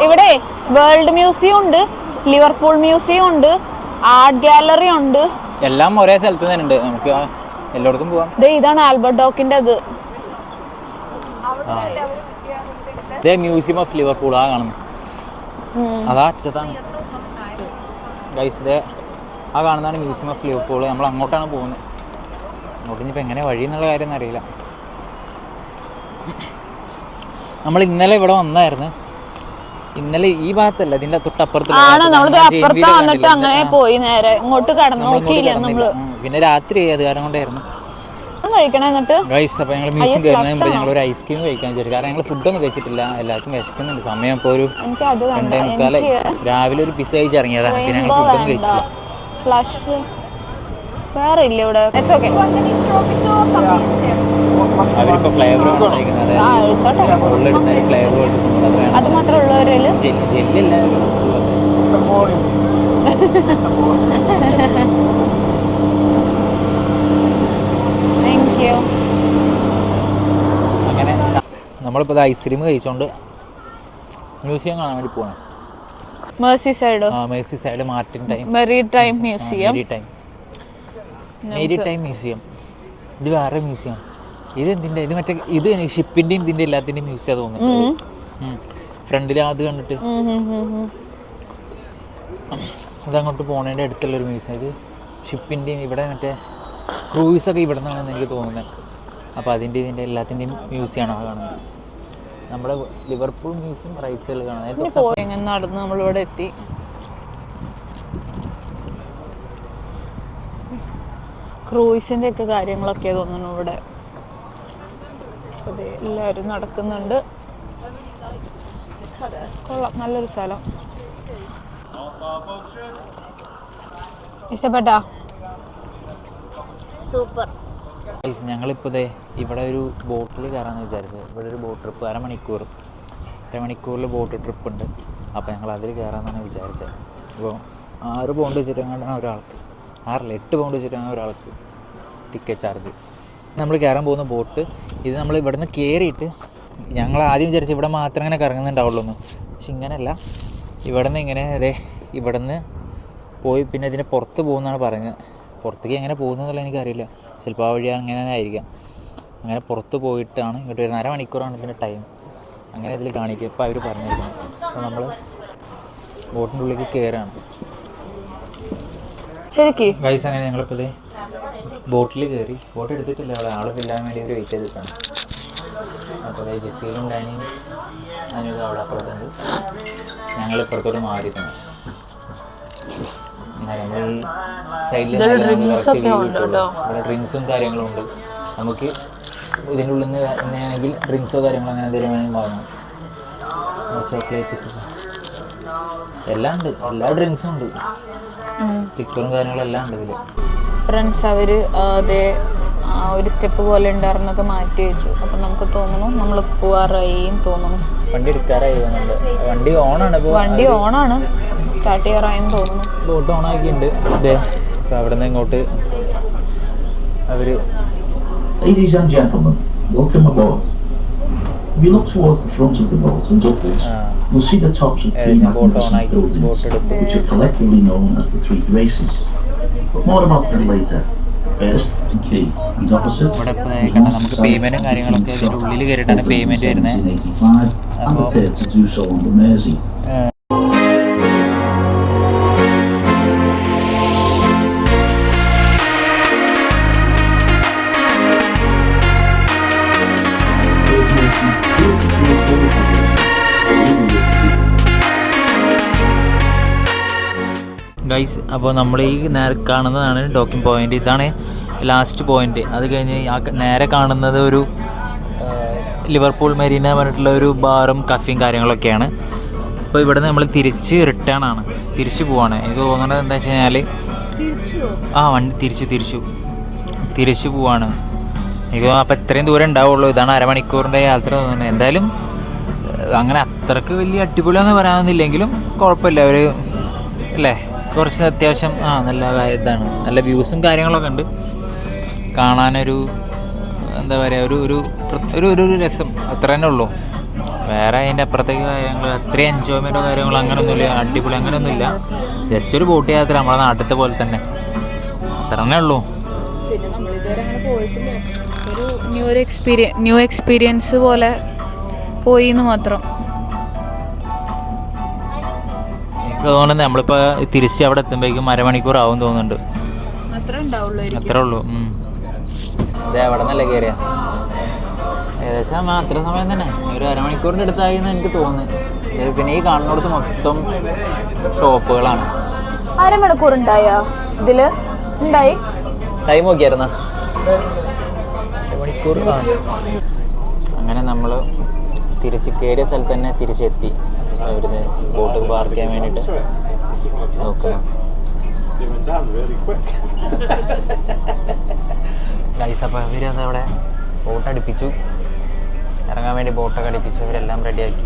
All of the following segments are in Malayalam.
ഇവിടെ വേൾഡ് മ്യൂസിയം ഉണ്ട്, ലിവർപൂൾ മ്യൂസിയം ഉണ്ട്, ആർട്ട് ഗാലറി ഉണ്ട്. എല്ലാം ഒരേ സ്ഥലത്ത് തന്നെ ഉണ്ട്. നമുക്ക് എല്ലായിടത്തും പോവാം. ഇതാണ് ആൽബർട്ട് ഡോക്കിന്റെ അത്. മ്യൂസിയം ഓഫ് ലിവർപൂൾ ആ കാണുന്നു. അതാ അറ്റത്താണ് ഗൈസ്. ആ കാണുന്നതാണ് മ്യൂസിയം ഓഫ് ലിവർപൂൾ. നമ്മൾ അങ്ങോട്ടാണ് പോകുന്നത്. അങ്ങോട്ട് ഇനിയിപ്പോൾ എങ്ങനെ വഴി എന്നുള്ള കാര്യം അറിയില്ല. നമ്മൾ ഇന്നലെ ഇവിടെ വന്നായിരുന്നു. ഇന്നലെ ഈ ഭാഗത്തല്ല, ഇതിന്റെ തൊട്ടപ്പുറത്ത് അങ്ങനെ പോയി നേരെ ഇങ്ങോട്ട് കടന്നു നോക്കിയില്ല നമ്മള്. പിന്നെ രാത്രി അത് കാരണം കൊണ്ടായിരുന്നു കഴിക്കണം. എന്നിട്ട് ഗൈസ് അപ്പോൾ ഞങ്ങൾ മ്യൂസിയം കയറുന്നതിന് മുമ്പ് ഞങ്ങൾ ഒരു ഐസ്ക്രീം കഴിക്കാൻ വിചാരിച്ചു. കാരണം ഞങ്ങൾ ഫുഡൊന്നും കഴിച്ചിട്ടില്ല. എല്ലാവർക്കും വിശക്കുന്നുണ്ട്. സമയം ഇപ്പോൾ ഒരു 2:45. രാവിലെ ഒരു പിസ്സ കഴിച്ചിറങ്ങിയതാണ്. പിന്നെ ഞങ്ങൾ ഫുഡൊന്നും കഴിച്ചില്ല. വേറെ ഇല്ല ഇവിടെ. അവരിപ്പോൾ ഫ്ലേവർ കഴിക്കുന്നത് ഫ്ലേവർ അത് മാത്രമേ ഉള്ളവരില് ജെല്ലില്ല. അങ്ങനെ നമ്മളിപ്പോൾ ഐസ്ക്രീം കഴിച്ചോണ്ട് മ്യൂസിയം കാണാൻ വേണ്ടി പോകണം. Merseyside Martin time maritime museum. Museum ഇത് വേറെ മ്യൂസിയം. ഇത് എന്തിൻ്റെ? ഇത് മറ്റേ ഇത് ഷിപ്പിൻ്റെയും ഇതിൻ്റെ എല്ലാത്തിൻ്റെയും മ്യൂസിയം തോന്നുന്നു. ഫ്രണ്ടിൽ അത് കണ്ടിട്ട് അതങ്ങോട്ട് പോണതിൻ്റെ അടുത്തുള്ളൊരു മ്യൂസിയം. ഇത് ഷിപ്പിൻ്റെയും ഇവിടെ മറ്റേ ക്രൂയിസൊക്കെ ഇവിടെ നിന്നാണെന്ന് എനിക്ക് തോന്നുന്നത്. അപ്പോൾ അതിൻ്റെ ഇതിൻ്റെ എല്ലാത്തിൻ്റെയും മ്യൂസിയമാണ് ആ കാണുന്നത്. നമ്മുടെ ലിവർപൂൾ മ്യൂസിയം റൈറ്റ് സൈഡിൽ കാണാൻ നടന്ന് നമ്മളിവിടെ എത്തി. ക്രൂയിസിൻ്റെ ഒക്കെ കാര്യങ്ങളൊക്കെ തോന്നുന്നു ഇവിടെ. അതെ, എല്ലാവരും നടക്കുന്നുണ്ട്. കൊള്ളാം, നല്ലൊരു സ്ഥലം. ഇഷ്ടപ്പെട്ടാ? സൂപ്പർ. ഞങ്ങളിപ്പോൾ ഇവിടെ ഒരു ബോട്ടിൽ കയറാമെന്ന് വിചാരിച്ചത്. ഇവിടെ ഒരു ബോട്ട് ട്രിപ്പ് അരമണിക്കൂറിൽ ബോട്ട് ട്രിപ്പ് ഉണ്ട്. അപ്പോൾ ഞങ്ങൾ അതിൽ കയറാമെന്നാണ് വിചാരിച്ചത്. അപ്പോൾ 6 പൗണ്ട് വെച്ചിട്ടാണ് ഒരാൾക്ക്, 8 പൗണ്ട് വെച്ചിട്ടാണ് ഒരാൾക്ക് ടിക്കറ്റ് ചാർജ്. നമ്മൾ കയറാൻ പോകുന്ന ബോട്ട് ഇത് നമ്മൾ ഇവിടെ നിന്ന് കയറിയിട്ട് ഞങ്ങൾ ആദ്യം വിചാരിച്ചു ഇവിടെ മാത്രം ഇങ്ങനെ കറങ്ങുന്നുണ്ടാവുള്ളൂ എന്ന്. പക്ഷെ ഇങ്ങനെയല്ല. ഇവിടെ നിന്ന് ഇങ്ങനെ ഇവിടെ നിന്ന് പോയി പിന്നെ ഇതിൻ്റെ പുറത്ത് പോകുന്നതാണ് പറയുന്നത്. പുറത്തേക്ക് എങ്ങനെ പോകുന്നതെന്നുള്ള എനിക്കറിയില്ല. ചിലപ്പോൾ ആ വഴി അങ്ങനെ ആയിരിക്കാം. അങ്ങനെ പുറത്ത് പോയിട്ടാണ് ഇങ്ങോട്ട് വരുന്നത്. അരമണിക്കൂറാണ് ഇതിൻ്റെ ടൈം. അങ്ങനെ ഇതിൽ കാണിക്കുക. ഇപ്പോൾ അവർ പറഞ്ഞിരിക്കുന്നത്. അപ്പോൾ നമ്മൾ ബോട്ടിൻ്റെ ഉള്ളിലേക്ക് കയറുകയാണ്. ശരിക്കും ഗൈസ് അങ്ങനെ ഞങ്ങളിപ്പോൾ ബോട്ടിൽ കയറി. ബോട്ട് എടുത്തിട്ടില്ല, അവിടെ ആൾ ഫില്ലാൻ വേണ്ടി ഒരു വെയിറ്റ് ചെയ്തിട്ടാണ്. അപ്പോൾ ജെസ്സിയിലും ഡാനിയും അതിനൊക്കെ അവിടെ അപ്പുറത്തുണ്ട്. ഞങ്ങളിപ്പുറത്തോട്ട് മാറിയിട്ടുണ്ട്. നമ്മൾ ഈ സൈഡിൽ ഇവിടെ ഡ്രിങ്ക്സും കാര്യങ്ങളും ഉണ്ട്. നമുക്ക് ഇതിൻ്റെ ഉള്ളിൽ നിന്ന് തന്നെയാണെങ്കിൽ ഡ്രിങ്ക്സോ കാര്യങ്ങളോ അങ്ങനെ എന്തെങ്കിലും വേണമെങ്കിൽ വാങ്ങാം. ചോക്ലേറ്റ് എല്ലാം ഉണ്ട്. എല്ലാ ഡ്രിങ്ക്സും ഉണ്ട്. ലിക്കറും കാര്യങ്ങളും എല്ലാം ഉണ്ട് ഇതിൽ. ഫ്രണ്ട്സ് അവർ അതേ ഒരു സ്റ്റെപ്പ് പോലെ ഉണ്ടായിരുന്നൊക്കെ മാറ്റി വെച്ചു. അപ്പം നമുക്ക് തോന്നുന്നു നമ്മൾ പോവാറായി തോന്നുന്നു. വണ്ടി എടുക്കാറായി തോന്നുന്നുണ്ട്. വണ്ടി ഓണാണ്. സ്റ്റാർട്ട് ചെയ്യാറായെന്ന് തോന്നുന്നു. ബോട്ട് ഓണാക്കിയിട്ടുണ്ട്. അതെ, അപ്പോൾ അവിടെ നിന്ന് ഇങ്ങോട്ട് അവർ Ladies and gentlemen, welcome aboard. If you look towards the front of the boat and upwards, you'll see the tops of 3 magnificent buildings, which are collectively known as the 3 Graces. But more about them later. First, the key and opposite ഇവിടെ നമുക്ക് പേയ്മെൻറ്റും കാര്യങ്ങളൊക്കെ ഇതിൻ്റെ ഉള്ളിൽ കയറിയിട്ടാണ് പേയ്മെൻറ്റ് വരുന്നത്. and prepared to do so on the Mersey. Guys, അപ്പോൾ നമ്മൾ ഈ നേരെ കാണുന്നതാണ് ഡോക്കിംഗ് പോയിൻ്റ്. ഇതാണ് ലാസ്റ്റ് പോയിൻ്റ്. അത് കഴിഞ്ഞ് നേരെ കാണുന്നത് ഒരു ലിവർപൂൾ മെരീന പറഞ്ഞിട്ടുള്ള ഒരു ബാറും കഫേയും കാര്യങ്ങളൊക്കെയാണ്. അപ്പോൾ ഇവിടെ നമ്മൾ തിരിച്ച് പോവാണ്. എനിക്ക് തോന്നുന്നത് എന്താ വെച്ച് കഴിഞ്ഞാൽ വണ്ടി തിരിച്ചു പോവാണ്. എനിക്ക് അപ്പോൾ ഇത്രയും ദൂരം ഉണ്ടാവുള്ളൂ. ഇതാണ് അരമണിക്കൂറിൻ്റെ യാത്ര തോന്നുന്നത്. എന്തായാലും അങ്ങനെ അത്രയ്ക്ക് വലിയ അടിപൊളിയാണെന്ന് പറയാനൊന്നുമില്ലെങ്കിലും കുഴപ്പമില്ല. ഒരു അല്ലേ, കുറച്ച് അത്യാവശ്യം നല്ല ഇതാണ്. നല്ല വ്യൂസും കാര്യങ്ങളൊക്കെ ഉണ്ട്. കാണാനൊരു എന്താ പറയുക, ഒരു രസം അത്ര തന്നെ ഉള്ളൂ. വേറെ അതിൻ്റെ അപ്പുറത്തേക്ക് കാര്യങ്ങൾ അത്രയും എൻജോയ്മെൻറ്റോ കാര്യങ്ങളോ അങ്ങനെയൊന്നുമില്ല, അടിപൊളി അങ്ങനെയൊന്നുമില്ല. ജസ്റ്റ് ഒരു ബോട്ട് യാത്ര നമ്മളെ നാട്ടിലത്തെ പോലെ തന്നെ, അത്രേ ഉള്ളൂ. പിന്നെ നമ്മളിതുവരെ അങ്ങനെ പോയിട്ടില്ല. ഒരു ന്യൂ എക്സ്പീരിയൻസ് പോലെ പോയി എന്ന് മാത്രം. എനിക്ക് തോന്നുന്നത് നമ്മളിപ്പോൾ തിരിച്ച് അവിടെ എത്തുമ്പോഴേക്കും അരമണിക്കൂർ ആവും തോന്നുന്നുണ്ട്. അത്രേ ഉള്ളൂ. അതെ, അവിടെ നിന്നല്ലേ കയറിയ ഏകദേശം അത്ര സമയം തന്നെ, ഒരു അരമണിക്കൂറിൻ്റെ അടുത്തായി എന്ന് എനിക്ക് തോന്നുന്നു. പിന്നെ ഈ കാണുന്നിടത്ത് മൊത്തം ഷോപ്പുകളാണ്. അരമണിക്കൂർ ഉണ്ടായോ ഇതില്? ഉണ്ടായി. ടൈം നോക്കിയായിരുന്ന അരമണിക്കൂർ. അങ്ങനെ നമ്മൾ തിരിച്ച് കയറിയ സ്ഥലത്ത് തന്നെ തിരിച്ചെത്തി. അവിടുന്ന് ബോട്ട് പാർക്ക് ചെയ്യാൻ വേണ്ടിയിട്ട് നോക്കണം. ഗൈസ്, അപ്പോൾ ഇവരത് അവിടെ ബോട്ട് അടുപ്പിച്ചു, ഇറങ്ങാൻ വേണ്ടി ബോട്ടൊക്കെ അടുപ്പിച്ചു. അവരെല്ലാം റെഡിയാക്കി,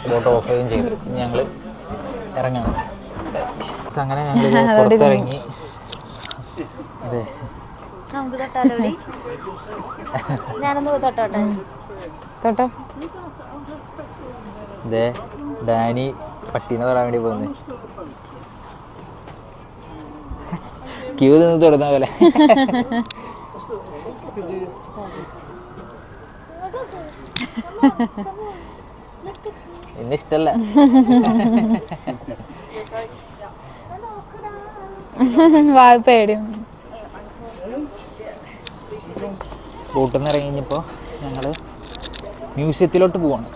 ബോട്ട് ഓഫ് ചെയ്യുകയും ചെയ്തു. ഞങ്ങൾ ഇറങ്ങണം. അങ്ങനെ ഞങ്ങൾ പുറത്തിറങ്ങി. അതെ, ഇതേ ഡാനി പട്ടീനെ തൊടാൻ വേണ്ടി പോകുന്നത്. ക്യൂ നിന്ന് തൊടുന്ന പോലെ. ഇന്നിഷ്ടല്ല. പേടി. ബോട്ടിൽ നിന്ന് ഇറങ്ങി കഴിഞ്ഞപ്പോൾ ഞങ്ങൾ മ്യൂസിയത്തിലോട്ട് പോവാണ്.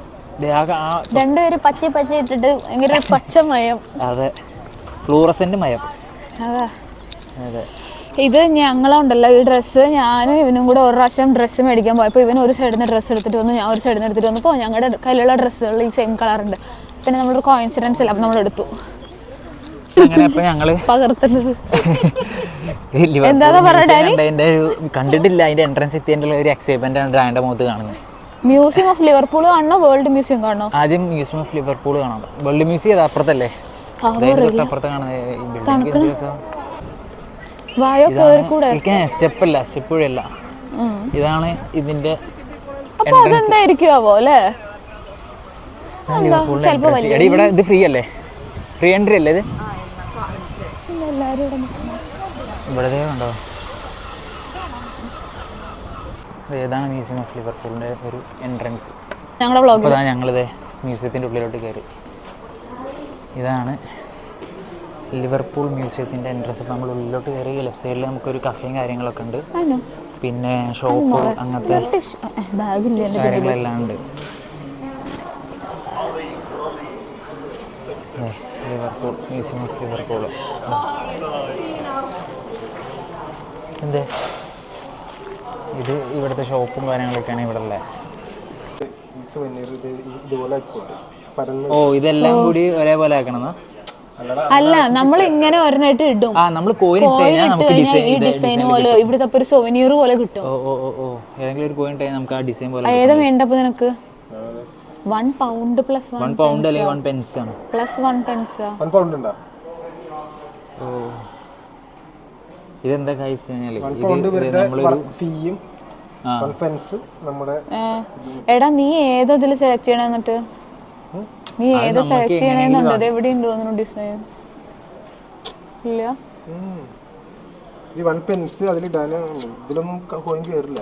രണ്ടുപേരും പച്ച ഇട്ടിട്ട് ഭയങ്കര പച്ച മയം. അതെ, ഫ്ലൂറസെന്റ് മയം. അതാ. അതെ, ഇത് ഞങ്ങളുണ്ടല്ലോ ഈ ഡ്രസ്സ്, ഞാനും ഇവനും കൂടെ ഒരു പ്രാവശ്യം ഡ്രസ്സ് മേടിക്കാൻ പോയപ്പോൾ ഇവൻ ഒരു സൈഡിൽ നിന്ന് ഡ്രസ്സ് എടുത്തിട്ട് വന്നു, ഞാൻ ഒരു സൈഡിൽ നിന്ന് എടുത്തിട്ട് വന്നപ്പോൾ ഞങ്ങളുടെ കയ്യിലുള്ള ഡ്രസ്സുകൾ ഈ സെയിം കളറുണ്ട്. പിന്നെ നമ്മളൊരു കോയിൻസിഡൻസ് ഇല്ല, അപ്പം നമ്മൾ എടുത്തു. അങ്ങനെ അപ്പോൾ ഞങ്ങൾ പകർത്തുന്നത് കണ്ടിട്ടില്ല. അതിന്റെ എൻട്രൻസ് എത്തിയതിൻ്റെ ഒരു എക്സൈറ്റ്മെന്റ് ആണ് ഡ്രാൻ്റെ മുഖത്ത് കാണുന്നത്. മ്യൂസിയം ഓഫ് ലിവർപൂൾ കാണണോ വേൾഡ് മ്യൂസിയം കാണണോ? ആദ്യം മ്യൂസിയം ഓഫ് ലിവർപൂൾ കാണാം. വേൾഡ് മ്യൂസിയം അത് അപ്പുറത്തല്ലേ, അപ്പുറത്ത് കാണുന്നത്. സ്റ്റെപ്പ് വഴിയല്ല, ഇതാണ് ഇതിന്റെ ഇവിടെ. ഇത് ഫ്രീ അല്ലേ? ഫ്രീ എൻട്രി അല്ലേ ഇത്? ഇവിടെ ഉണ്ടോ? ഏതാണ് മ്യൂസിയം ഓഫ് ലിവർപൂളിന്റെ ഒരു എൻട്രൻസ്. ഞങ്ങളിത് മ്യൂസിയത്തിന്റെ ഉള്ളിലോട്ട് കയറി. ഇതാണ് ലിവർപൂൾ മ്യൂസിയത്തിൻ്റെ എൻട്രൻസ്. ഇപ്പോൾ നമ്മൾ ഉള്ളിലോട്ട് കയറി ലെഫ്റ്റ് സൈഡിൽ നമുക്കൊരു കഫേയും കാര്യങ്ങളൊക്കെ ഉണ്ട്, പിന്നെ ഷോപ്പ് അങ്ങനത്തെ കാര്യങ്ങളെല്ലാം ഉണ്ട്. Liverpool museum of Liverpool. എന്തേ ഇത് ഇവിടുത്തെ ഷോപ്പും കാര്യങ്ങളൊക്കെയാണ് ഇവിടെ ഉള്ളത്. ഓ, ഇതെല്ലാം കൂടി ഒരേപോലെ ആക്കണമെന്നാ? അല്ല, നമ്മൾ ഇങ്ങനെ ഒരെണ്ണായിട്ട് ഇടും. നമ്മൾ കോയിൻ ഇട്ട് കഴിഞ്ഞാൽ നമുക്ക് ഡിസൈൻ പോലെ ഇവിടുത്തെ ഒരു സോവനിയർ പോലെ കിട്ടും. ഏതെങ്കിലും ഒരു കോയിൻ ഇട്ട് നമുക്ക് ആ ഡിസൈൻ പോലെ. ഏതാ വേണ്ടപ്പോ നിനക്ക്? 1 പൗണ്ട് പ്ലസ് 1 പൗണ്ട് അല്ലെങ്കിൽ 1 പെൻസ് ആണ്. Plus 1 Pence. 1 പൗണ്ട് ഉണ്ടോ? ഇതെന്താ കഴിച്ചു കഴിഞ്ഞാല് ഫീയും 1 പെൻസ് നമ്മുടെ. എടാ, നീ ഏതാ ഇതിൽ സെലക്ട് ചെയ്യണ? എന്നിട്ട് നീ ഏത് സെലക്ട് ചെയ്യണമെന്നുണ്ടോ? അത് എവിടെ ഉണ്ട് തോന്നുന്നു ഡിസൈൻ? ഇല്ല, ഈ 1 പെൻസ് അതിലിടാൻ. ഇതിലൊന്നും കോയിൻ കയറില്ല.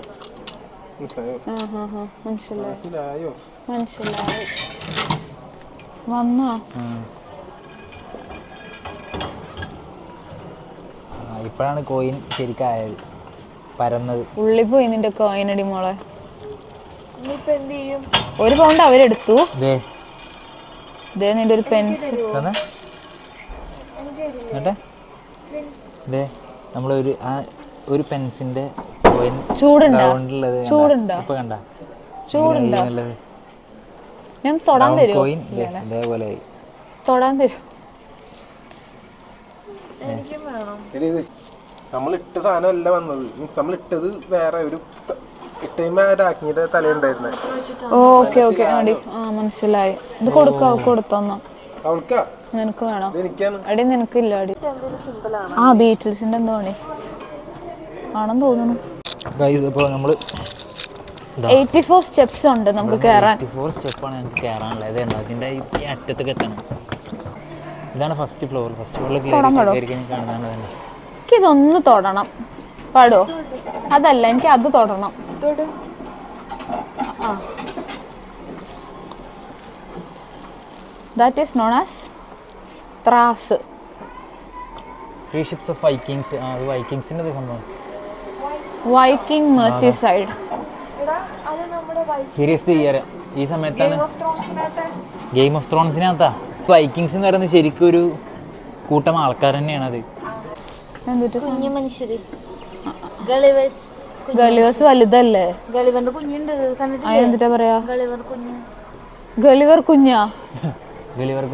മനസ്സിലായോ? മനസ്സിലായി. വന്നോ? ഇപ്പോഴാണ് കോയിൻ ശരിക്കായത്, പരന്നത്. ഉള്ളിൽ പോയി നിന്റെ കോയിൻ അടി മോളെ. 1 പൗണ്ട് അവരെടുത്തു. നിന്റെ ഒരു പെൻസ്. നമ്മളൊരു ഒരു പെൻസിന്റെ ചൂടുണ്ടോ? ഞാൻ തൊടാൻ തരുമോ? തൊടാൻ തരും. നമ്മളിട്ട സാധനം അല്ല വന്നത്. നമ്മളിട്ടത് വേറെ ഒരു തലയുണ്ടായിരുന്നെ. ഓക്കെ ഓക്കെ, മനസ്സിലായി. ഇത് കൊടുത്തോന്നോ? നിനക്ക് വേണോ? അടി നിനക്കില്ല. അടി ബീറ്റിൽസിന്റെ എന്തോ ആണെന്ന് തോന്നുന്നു. അപ്പോൾ നമ്മൾ 84 സ്റ്റെപ്സ് ഉണ്ട് നമുക്ക് കയറാൻ. 84 സ്റ്റെപ്പാണ് ഞങ്ങൾക്ക് കയറാനുള്ളത്. ഇതുണ്ട് അതിൻ്റെ ഈ അറ്റത്തൊക്കെ എത്തണം. ഇതാണ് ഫസ്റ്റ് ഫ്ലോർ. ഫസ്റ്റ് ഫ്ലോറിൽ കയറി കാണുന്നതാണ് തന്നെ. എനിക്കിതൊന്ന് തൊടണം. പാടോ? അതല്ല, എനിക്ക് അത് തൊടണം. ദാറ്റ് ഈസ് നോൺ ആസ് ത്രാസ്. 3 ships of Vikings. അത് വൈക്കിങ്സിൻ്റെ സംഭവം. Viking Merseyside. ഈ സമയത്താണ് ഗെയിം ഓഫ് ത്രോൺസിനകത്താ വൈക്കിങ്സ് എന്ന് പറയുന്നത് ശരിക്കും ഒരു കൂട്ടം ആൾക്കാർ തന്നെയാണ്. അത് കുഞ്ഞു മനുഷ്യര് ഗളിവേഴ്സ് വലുതല്ലേ? ഗളിവറിന്റെ കുഞ്ഞുണ്ട്, എന്താ പറയാ? ഗളിവർ കുഞ്ഞ്. ഗളിവർ കുഞ്ഞാ? ഗളിവർ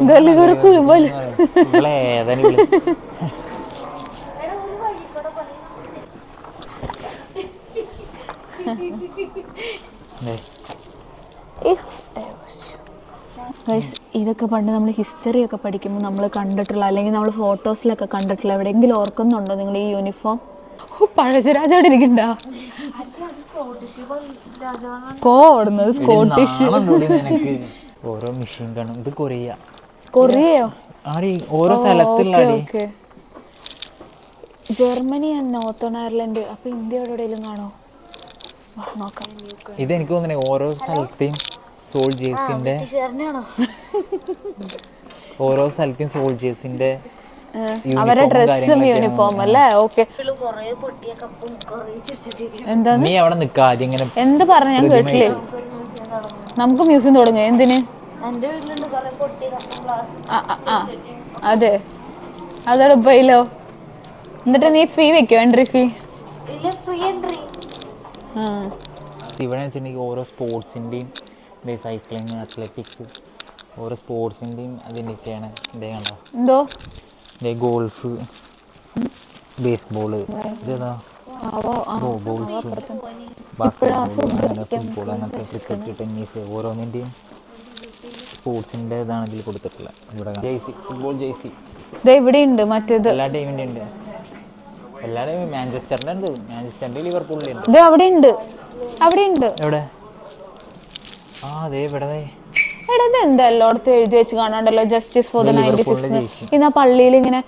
ഇതൊക്കെ പണ്ട് നമ്മൾ ഹിസ്റ്ററി ഒക്കെ പഠിക്കുമ്പോൾ നമ്മൾ കണ്ടിട്ടുള്ള, അല്ലെങ്കിൽ നമ്മൾ ഫോട്ടോസിലൊക്കെ കണ്ടിട്ടുള്ള, എവിടെയെങ്കിലും ഓർക്കുന്നുണ്ടോ നിങ്ങൾ ഈ യൂണിഫോം? പഴശ്ശിരാജോടെ ഇരിക്കണ്ടാ? സ്കോട്ടിഷ്. ഓരോ മെഷീൻ കാണും. ഇത് കൊറിയയോ? ഓരോ സ്ഥലത്തുള്ള ജർമ്മനി ആൻഡ് നോർത്തേൺ അയർലൻഡ്. അപ്പൊ ഇന്ത്യയുടെ എവിടെയെങ്കിലും കാണോ? നോക്കാം. ഇതെനിക്ക് തോന്നുന്നേ ഓരോ സ്ഥലത്തെയും സോൾജേഴ്സിന്റെ അവരുടെ ഡ്രസ്സും യൂണിഫോം അല്ലേ? ഓക്കെ. എന്താ നീ അവിടെ നിൽക്കാ ഇങ്ങനെ എന്ത് പറഞ്ഞ ഞാൻ കേട്ടില്ലേ? നമുക്ക് മ്യൂസിയം തുടങ്ങുക. എന്തിന്? അതെ, അതോടെ പോയില്ലോ. എന്നിട്ട് നീ ഫീ വെക്കോ? Entry fee? ഇവിടെ വെച്ചിട്ടുണ്ടെങ്കിൽ ഓരോ സ്പോർട്സിൻ്റെയും സൈക്ലിങ്, അത്ലറ്റിക്സ്, ഓരോ സ്പോർട്സിൻ്റെയും അതിൻ്റെയൊക്കെയാണ്. ഇതേ കണ്ടോ? എന്തോ ഗോൾഫ്, ബേസ്ബോള്, ഇതേതാ ബോൾസ്, ബാസ്കറ്റ്ബോൾ, അങ്ങനെ ഫുട്ബോൾ, അങ്ങനത്തെ ക്രിക്കറ്റ്, ടെന്നീസ്, ഓരോന്നിൻ്റെയും സ്പോർട്സിൻ്റെ ഇതാണ് ഇതിൽ കൊടുത്തിട്ടുള്ളത്. ഇവിടെ ജേഴ്സി, ഫുട്ബോൾ ജേഴ്സി ഇവിടെ ഉണ്ട്. മറ്റേത് എല്ലാ ടീമിൻ്റെ ഉണ്ട്. എല്ലാ ടീമും മാഞ്ചസ്റ്ററിൻ്റെ ഉണ്ട്, മാഞ്ചസ്റ്ററിൻ്റെ, ലിവർപൂളിൻ്റെ ഉണ്ട്. അവിടെ ഉണ്ട്, അവിടെ ഉണ്ട്. എവിടെ? അതെ ഇവിടെ. എന്താ എല്ലായിടത്തും എഴുതി വെച്ച് കാണാണ്ടല്ലോ, ജസ്റ്റിസ് ഫോർ ദ 96. ഇന്ന് ആ പള്ളിയിൽ ഇങ്ങനെ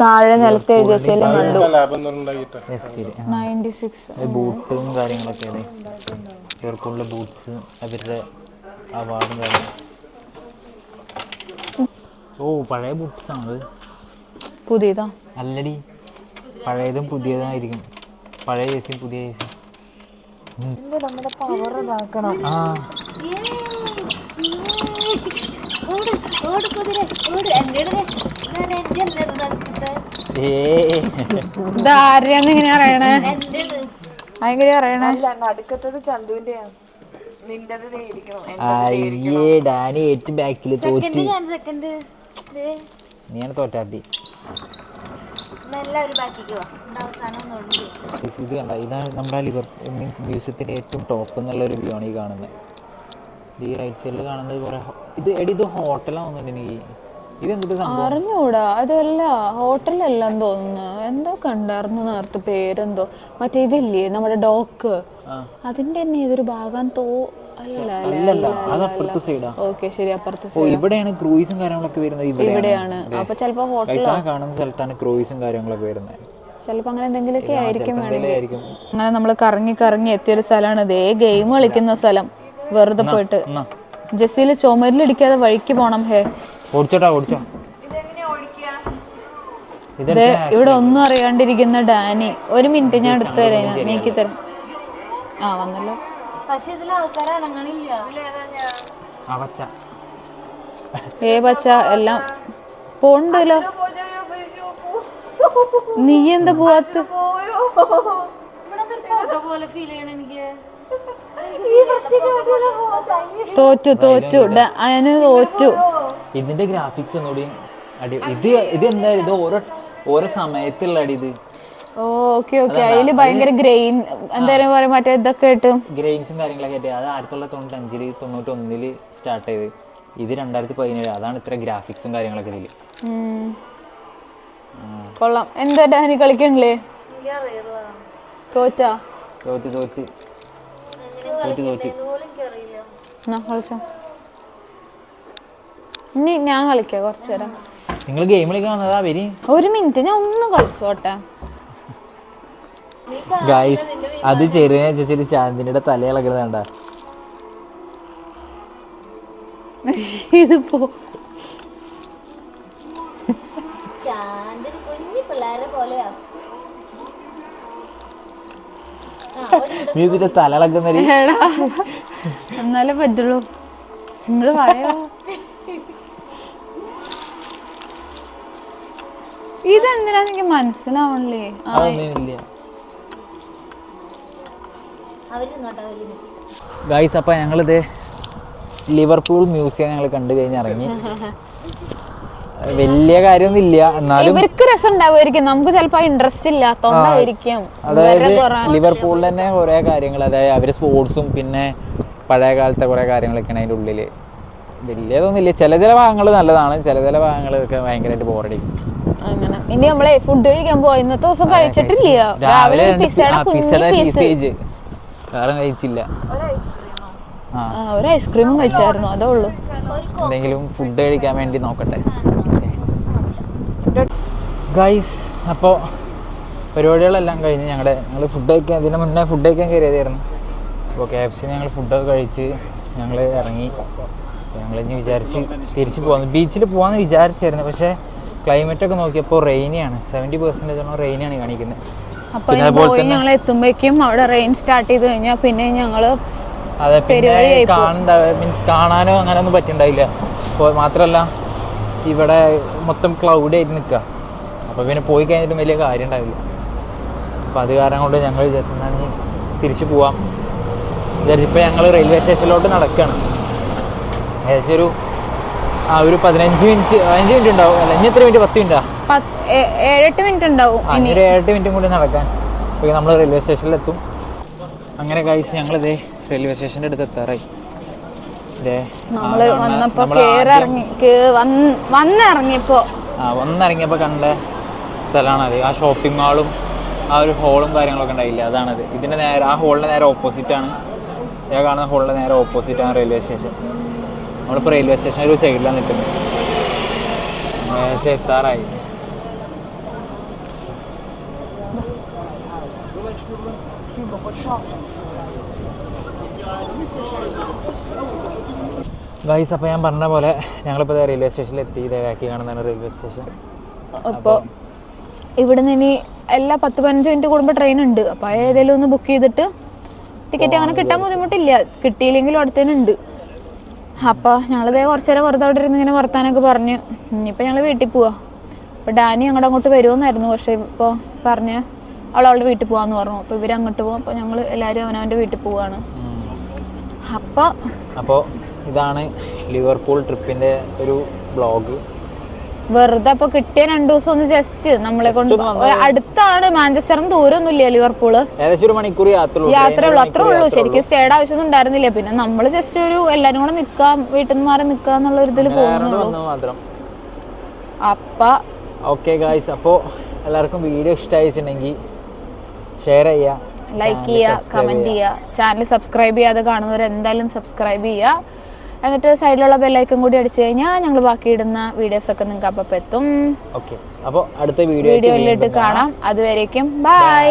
താഴെ നിലത്ത് എഴുതി വെച്ചെല്ലാം കണ്ടു. 96 ബൂട്ടും കാര്യങ്ങളൊക്കെ. ലിവർപൂളിലെ ബൂട്ട്സ്, അവരുടെ അവാർഡും കാര്യങ്ങളും. പഴയ ബൂട്ട്സ് ആണ്. പുതിയതാ? അല്ലടി, പഴയതും പുതിയതായിരിക്കും. പഴയ ജേഴ്സിയും പുതിയ ജേഴ്സിയും. നമ്മുടെ പവർ ഇതാക്കണം. ഇതാരെയാന്ന് ഇങ്ങനെ അറിയണേ? എങ്ങനെ അറിയണേ? നടുക്കത്തത് ചന്തുവിന്റെ, നിന്റത് ഡാനി ഏറ്റവും ബാക്കിൽ തോറ്റു. നീയാണ് തോറ്റാട്ടി. ഇത് കണ്ട, ഇതാണ് നമ്മുടെ ലിവർപൂൾ മീൻസ് മ്യൂസിയത്തിൻ്റെ ഏറ്റവും ടോപ്പ് എന്നുള്ളൊരു വ്യൂ ആണ് ഈ കാണുന്നത്. ഈ റൈറ്റ് സൈഡിൽ കാണുന്നത് കുറേ ഇത് ഹോട്ടലാവുന്നുണ്ട് എനിക്ക്. ഇതെന്തൊരു സംഭവം അറിഞ്ഞൂടാ. അതല്ല ഹോട്ടലെല്ലാം തോന്നുന്നു. എന്തോ കണ്ടായിരുന്നു നേരത്തെ, പേരെന്തോ. മറ്റേ ഇതില്ലേ നമ്മുടെ ഡോക്ക്, അതിന്റെ തന്നെ ഏതൊരു ഭാഗം അല്ലല്ല, അത് അപ്പുറത്തെ സൈഡാ. ഓക്കെ ശരി, അപ്പുറത്തെ സൈഡ്. ഇവിടെയാണ് ക്രൂയിസും കാര്യങ്ങളൊക്കെ വരുന്നത്. ഇവിടെയാണ്. അപ്പൊ ചിലപ്പോ ഹോട്ടൽ കാണുന്ന സ്ഥലത്താണ് ക്രൂയിസും കാര്യങ്ങളൊക്കെ വരുന്നത്. ചിലപ്പോ അങ്ങനെ എന്തെങ്കിലുമൊക്കെ ആയിരിക്കും. അങ്ങനെ നമ്മൾ കറങ്ങി കറങ്ങി എത്തിയൊരു സ്ഥലമാണ് ഇതേ ഗെയിം കളിക്കുന്ന സ്ഥലം. വെറുതെ പോയിട്ട് ജെസ്സിയിൽ ചുമരിലിടിക്കാതെ വഴിക്ക് പോണം. ഓടിച്ചോട്ടാ, ഓടിച്ചോ. ഇവിടെ ഒന്നും അറിയാണ്ടിരിക്കുന്ന ഡാനി. ഒരു മിനിറ്റ്, ഞാൻ എടുത്തു തരാം, നീക്കി തരാം. വന്നല്ലോ. പക്ഷെ ഇതിൽ ആൾക്കാർ അനങ്ങണില്ല. പച്ച എല്ലാം പോണ്ടല്ലോ. നീ എന്താ പോവാത്ത? തോറ്റു അതിന് തോറ്റു. ഇതിന്റെ ഗ്രാഫിക്സ് ഒന്നുകൂടി ഇത് എന്താ, ഇത് ഓരോ സമയത്തുള്ള അടി. ഇത് ഓക്കെ അതില് ഭയങ്കര ഗ്രെയിൻ എന്തായാലും പറയാം, മറ്റേ ഇതൊക്കെ കിട്ടും, ഗ്രെയിൻസും കാര്യങ്ങളൊക്കെ ആയിട്ട്. അത് 1995 91 സ്റ്റാർട്ട് ചെയ്ത്. ഇത് 2017. അതാണ് ഇത്ര ഗ്രാഫിക്സും കാര്യങ്ങളൊക്കെ ഇതില്. കൊള്ളാം. എന്താ ഡാനി കളിക്കണില്ലേ? തോറ്റ് തോറ്റ് എന്നാ കളിച്ചോ. ഇനി ഞാൻ കളിക്കാം കുറച്ചു നേരം. നിങ്ങൾ ഗെയിം കളിക്കാൻ വന്നതാ വരി. ഒരു മിനിറ്റ് ഞാൻ ഒന്ന് കളിച്ചോട്ടെ. ഗൈസ് അത് ചെറിയ ചേച്ചി ചാന്ദിനിയുടെ തലയിളകുന്നതാണ്ട. ഇതിപ്പോ കുഞ്ഞു പിള്ളേരെ പോലെയാ. നീ ഇതിന്റെ തലയിളക്കുന്ന എന്നാലേ പറ്റുള്ളൂ. നിങ്ങള് പറയോ. ഇതെന്തിനാ എനിക്ക് മനസ്സിലാവണല്ലേ. ഗൈസ് അപ്പൊ ഞങ്ങളിത് ലിവർപൂൾ മ്യൂസിയം ഞങ്ങൾ കണ്ടു കഴിഞ്ഞ് ഇറങ്ങി. വലിയ കാര്യമൊന്നും ഇല്ല, എന്നാലും ഇവർക്ക് രസം ഉണ്ടാവുമായിരിക്കും, നമുക്ക് ചിലപ്പോ ഇൻട്രസ്റ്റ് ഇല്ലാത്തോണ്ടായിരിക്കും. അതായത് ലിവർപൂളിൽ തന്നെ കുറെ കാര്യങ്ങൾ, അതായത് അവര് സ്പോർട്സും പിന്നെ പഴയ കാലത്തെ കുറെ കാര്യങ്ങളൊക്കെയാണ് അതിൻ്റെ ഉള്ളില്. വലിയതൊന്നുമില്ല, ചില ഭാഗങ്ങൾ നല്ലതാണ്, ചില ഭാഗങ്ങളൊക്കെ ഭയങ്കരമായിട്ട് ബോറടിക്കും. അങ്ങനെ ഇനി നമ്മളെ ഫുഡ് കഴിക്കാൻ പോയി. ഇന്നത്തെ ദിവസം കഴിച്ചിട്ടില്ല. രാവിലെ വേറെ കഴിച്ചില്ല. ഒരു ഐസ്ക്രീമും കഴിച്ചായിരുന്നു, അതേ ഉള്ളൂ. എന്തെങ്കിലും ഫുഡ് കഴിക്കാൻ വേണ്ടി നോക്കട്ടെ ഗൈസ്. അപ്പോൾ പരിപാടികളെല്ലാം കഴിഞ്ഞ് ഞങ്ങൾ ഫുഡ് കഴിക്കാൻ, ഇതിന് മുന്നേ ഫുഡ് കഴിക്കാൻ കയറിയതായിരുന്നു. അപ്പോൾ KFC ഞങ്ങൾ ഫുഡൊക്കെ കഴിച്ച് ഞങ്ങൾ ഇറങ്ങി. ഞങ്ങളിനി വിചാരിച്ച് തിരിച്ച് പോകാൻ, ബീച്ചിൽ പോകാമെന്ന് വിചാരിച്ചായിരുന്നു. പക്ഷേ ക്ലൈമറ്റൊക്കെ നോക്കിയപ്പോൾ റെയിനിയാണ്, 70% റെയിനാണ് കാണിക്കുന്നത്. അപ്പോൾ ഞങ്ങൾ എത്തുമ്പോഴേക്കും അവിടെ റെയിൻ സ്റ്റാർട്ട് ചെയ്ത് കഴിഞ്ഞാൽ പിന്നെ ഞങ്ങൾ അതെ, പിന്നെ കാണാനോ അങ്ങനെ ഒന്നും പറ്റുന്നുണ്ടായില്ല. അപ്പോൾ മാത്രമല്ല ഇവിടെ മൊത്തം ക്ലൗഡി ആയിട്ട് നിൽക്കുക. അപ്പോൾ പിന്നെ പോയി കഴിഞ്ഞിട്ടും വലിയ കാര്യം ഉണ്ടാവില്ല. അപ്പോൾ അത് കാരണം കൊണ്ട് ഞങ്ങൾ വിചാരിച്ചാൽ തിരിച്ച് പോവാം വിചാരിച്ചപ്പോൾ ഞങ്ങൾ റെയിൽവേ സ്റ്റേഷനിലോട്ട് നടക്കുകയാണ്. ഏകദേശം ഒരു 15 മിനിറ്റ് ഉണ്ടാവും. അല്ല, ഇനി എത്ര മിനിറ്റ്? 10 മിനിറ്റാ? 7-8 മിനിറ്റ് ഉണ്ടാവും. ഒരു 7-8 മിനിറ്റും കൂടി നടക്കാൻ. അപ്പോൾ നമ്മൾ റെയിൽവേ സ്റ്റേഷനിലെത്തും. അങ്ങനെ ഗൈസ് ഞങ്ങളിതേ റെയിൽവേ സ്റ്റേഷൻ്റെ അടുത്ത് എത്താറായി. നമ്മള് വന്നപ്പോൾ വന്നിറങ്ങിയപ്പോൾ കണ്ട സ്ഥലമാണത്. ആ ഷോപ്പിംഗ് മാളും ആ ഒരു ഹോളും കാര്യങ്ങളൊക്കെ ഉണ്ടായില്ല, അതാണത്. ഇതിൻ്റെ നേരെ, ആ ഹോളിൻ്റെ നേരെ ഓപ്പോസിറ്റാണ്, ഞാൻ കാണുന്ന ഹോളിൻ്റെ നേരെ ഓപ്പോസിറ്റാണ് റെയിൽവേ സ്റ്റേഷൻ. നമ്മളിപ്പോൾ റെയിൽവേ സ്റ്റേഷൻ ഒരു സൈഡിലാണ് നിൽക്കുന്നത്. ഏകദേശം എത്താറായി. ഗൈസ് അപ്പോൾ ഞാൻ പറഞ്ഞ പോലെ ഞങ്ങളിപ്പോൾ റെയിൽവേ സ്റ്റേഷനിൽ എത്തി. ഇതാക്കി കാണുന്നതാണ് റെയിൽവേ സ്റ്റേഷൻ. അപ്പോൾ ഇവിടുന്ന് ഇനി എല്ലാ 10-15 മിനിറ്റ് കൂടുമ്പോൾ ട്രെയിൻ ഉണ്ട്. അപ്പോൾ ഏതെങ്കിലും ഒന്ന് ബുക്ക് ചെയ്തിട്ട് ടിക്കറ്റ് അങ്ങനെ കിട്ടാൻ ബുദ്ധിമുട്ടില്ല, കിട്ടിയില്ലെങ്കിലും അടുത്തതിനുണ്ട്. അപ്പോൾ ഞങ്ങളിതേ കുറച്ച് നേരം വെറുതെ അവിടെ ഇരുന്ന് ഇങ്ങനെ വർത്താനൊക്കെ പറഞ്ഞ് ഇനിയിപ്പോൾ ഞങ്ങൾ വീട്ടിൽ പോവാം. അപ്പോൾ ഡാനി അങ്ങോട്ട് വരുമെന്നായിരുന്നു, പക്ഷേ ഇപ്പോൾ പറഞ്ഞ് അവളുടെ വീട്ടിൽ പോകാമെന്ന് പറഞ്ഞു. അപ്പോൾ ഇവർ അങ്ങോട്ട് പോകും. അപ്പോൾ ഞങ്ങൾ എല്ലാവരും അവനവൻ്റെ വീട്ടിൽ പോവാണ്. അപ്പോൾ ഇതാണ് ലിവർപൂൾ ട്രിപ്പിൻ്റെ ഒരു ബ്ലോഗ്. വെറുതെ അപ്പോൾ കിട്ടിയ 2 ദിവസം ഒന്ന് ജസ്റ്റ് നമ്മളെ കൊണ്ട് അടുത്താണ്, മാഞ്ചസ്റ്ററിന് ദൂരമൊന്നുമില്ല ലിവർപൂള്, ഏകദേശം 1 മണിക്കൂർ യാത്രയുള്ളൂ, അത്രേ ഉള്ളൂ. ശരിക്കും സ്റ്റേയുടെ ആവശ്യമൊന്നും ഉണ്ടായിരുന്നില്ല. പിന്നെ നമ്മൾ ജസ്റ്റ് ഒരു എല്ലാരും കൂടെ നിൽക്കാം, വീട്ടിൽ നിന്ന് മാറി നിൽക്കുക എന്നുള്ള ഒരു ഇതിൽ പോകുന്നുള്ളൂ മാത്രം. അപ്പം ഓക്കെ ഗായ്സ്, അപ്പോൾ എല്ലാവർക്കും വീഡിയോ ഇഷ്ടമായിട്ടുണ്ടെങ്കിൽ ഷെയർ ചെയ്യുക, ലൈക്ക് ചെയ്യുക, കമൻറ്റ് ചെയ്യുക. ചാനൽ സബ്സ്ക്രൈബ് ചെയ്യാതെ കാണുന്നവർ എന്തായാലും സബ്സ്ക്രൈബ് ചെയ്യുക. എന്നിട്ട് സൈഡിലുള്ള ബെല്ലൈക്കൺ കൂടി അടിച്ചു കഴിഞ്ഞാൽ ഞങ്ങൾ ബാക്കി ഇടുന്ന വീഡിയോസൊക്കെ നിങ്ങൾക്ക് അപ്പം എത്തും. ഓക്കെ, അപ്പോൾ അടുത്ത വീഡിയോയിലിട്ട് കാണാം. അതുവരേക്കും ബൈ.